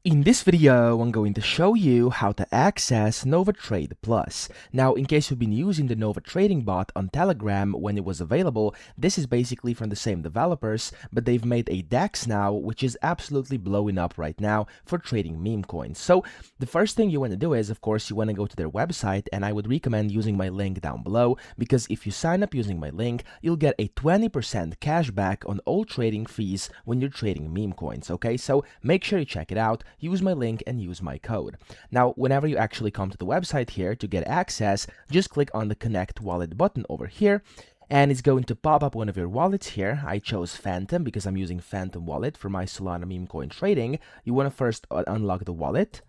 In this video, I'm going to show you how to access NovaTrade Plus. Now, in case you've been using the Nova Trading bot on Telegram when it was available, this is basically from the same developers, but they've made a DEX now, which is absolutely blowing up right now for trading meme coins. So the first thing you want to do is, of course, you want to go to their website, and I would recommend using my link down below, because if you sign up using my link, you'll get a 20% cash back on all trading fees when you're trading meme coins, okay? So make sure you check it out. Use my link and use my code. Now, whenever you actually come to the website here to get access, just click on the Connect Wallet button over here, and it's going to pop up one of your wallets here. I chose Phantom because I'm using Phantom Wallet for my Solana meme coin trading. You want to first unlock the wallet.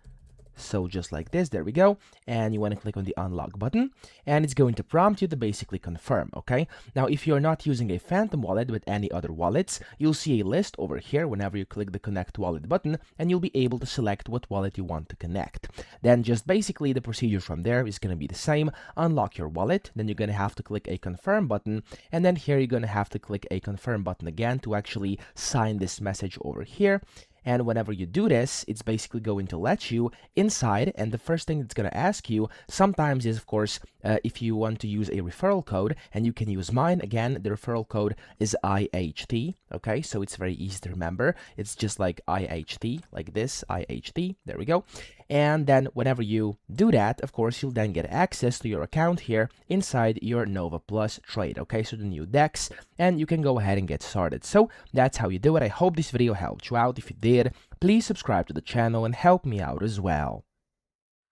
So just like this, there we go. And you want to click on the unlock button, and it's going to prompt you to basically confirm, okay? Now, if you're not using a Phantom wallet but any other wallets, you'll see a list over here whenever you click the connect wallet button, and you'll be able to select what wallet you want to connect. Then just basically the procedure from there is going to be the same. Unlock your wallet, then you're going to have to click a confirm button, and then here you're going to have to click a confirm button again to actually sign this message over here. And whenever you do this, it's basically going to let you inside, and the first thing it's going to ask you sometimes is, of course, if you want to use a referral code, and you can use mine. Again, the referral code is IHT, okay? So it's very easy to remember. It's just like IHT, like this, IHT, there we go. And then whenever you do that, of course, you'll then get access to your account here inside your Nova Plus trade, okay? So the new DEX, and you can go ahead and get started. So that's how you do it. I hope this video helped you out. If it did, please subscribe to the channel and help me out as well.